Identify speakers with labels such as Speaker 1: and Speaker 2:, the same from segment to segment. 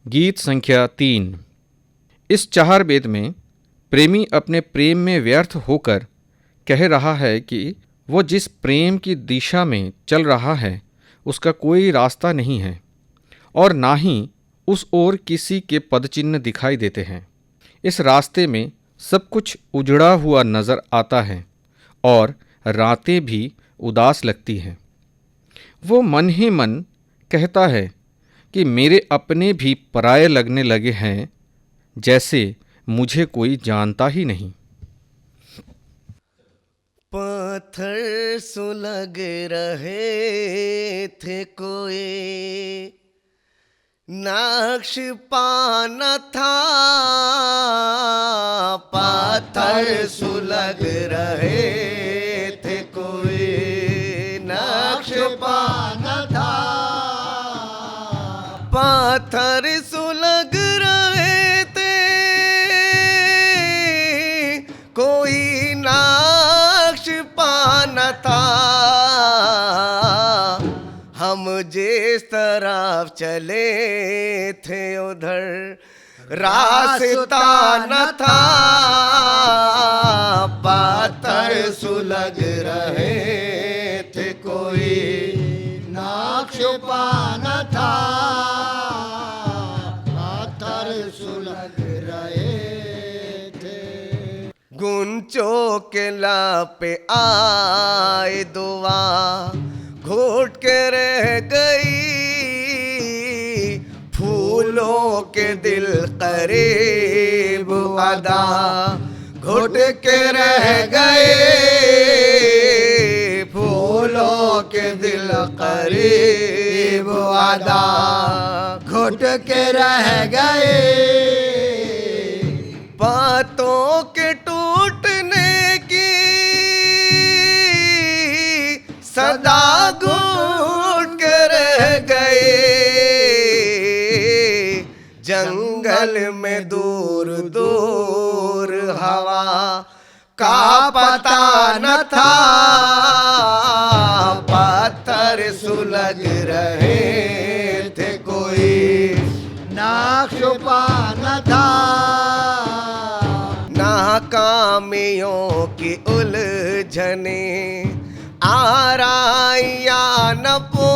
Speaker 1: गीत संख्या 3। इस चार बेद में प्रेमी अपने प्रेम में व्यर्थ होकर कह रहा है कि वो जिस प्रेम की दिशा में चल रहा है उसका कोई रास्ता नहीं है और ना ही उस ओर किसी के पदचिन्ह दिखाई देते हैं। इस रास्ते में सब कुछ उजड़ा हुआ नज़र आता है और रातें भी उदास लगती हैं। वो मन ही मन कहता है कि मेरे अपने भी पराये लगने लगे हैं, जैसे मुझे कोई जानता ही नहीं।
Speaker 2: पत्थर सुलग रहे थे कोई नक्श पाना था, पत्थर सुलग रहे थे कोई नक्श पाना था, पत्थर सुलग रहे थे कोई नक्श पाना था। हम जिस तरफ चले थे उधर रास्ता न था, पत्थर सुलग रहे थे कोई नक्श पाना था, पत्थर सुलग रहे थे। गुंचों के लापे आए दुआ घोट के रह गई, फूलों के दिल करीब अदा घोट के रह गए, फूलों के दिल करीब अदा घोट के रह गए। बातों के टूटने की सदा घूट के रह गए, जंगल में दूर दूर हवा का पता न था, पत्थर सुलग रहे थे कोई नक्श पाना था। नाकामियों की उलझने आराइया न पो,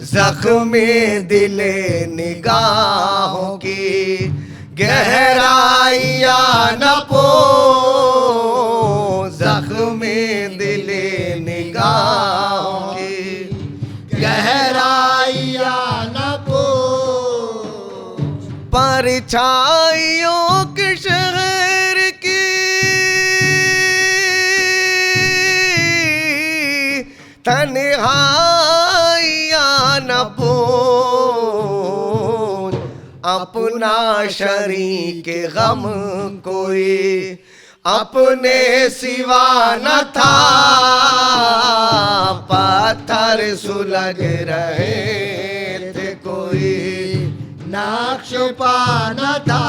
Speaker 2: जख्मे दिले निगाहों की गहराइया न पो, जख्मे दिले निगाहों की गहराइया न पो, परछाइयों के शहर की तन्हाइया न पूछ, अपना शरीक गम कोई अपने सिवा न था, पत्थर सुलग रहे थे कोई नक्श पाना था,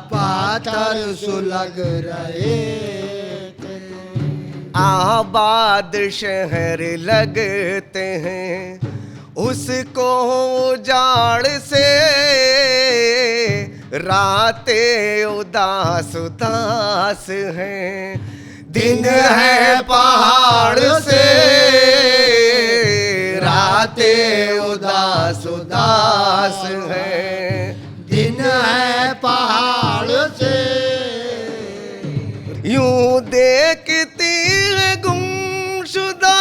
Speaker 2: पत्थर सुलग रहे थे। आबाद शहर लगते हैं उसको उजाड़ से, रातें उदास उदास हैं, दिन है पहाड़ से, रातें उदास उदास हैं, दिन है पहाड़ से। यूं देखती है गुमशुदा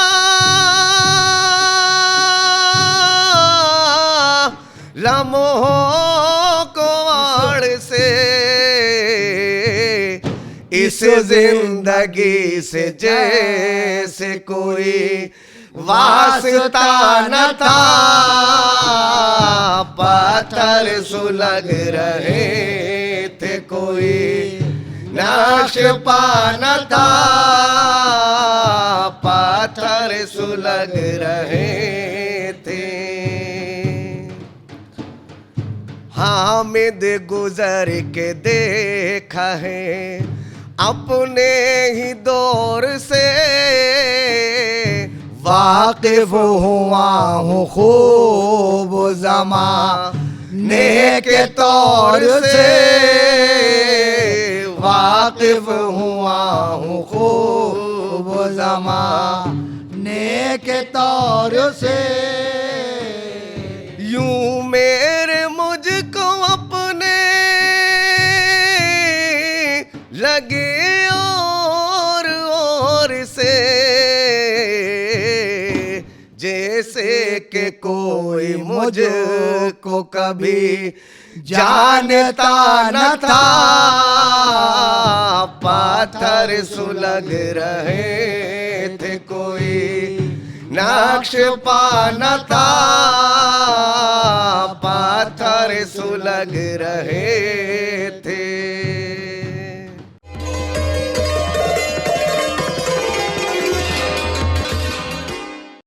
Speaker 2: लम्हों को आड़ से, इस जिंदगी से जैसे कोई वास्ता न था, पत्थर सुलग रहे थे कोई नक्श पाना था, पत्थर सुलग रहे थे। हामिद गुजर के देखा है अपने ही दौर से, वाकिफ हुआ हूँ खूब ज़माने के तौर से वाकिफ हुआ हूँ खूब
Speaker 3: ज़माने के तौर से।
Speaker 2: यूं मेरे मुझको अपने लगे और से, जैसे कि कोई मुझको कभी जानता न था। पाथर सुलग रहे थे कोई नक्श पाना था। पाथर सुलग रहे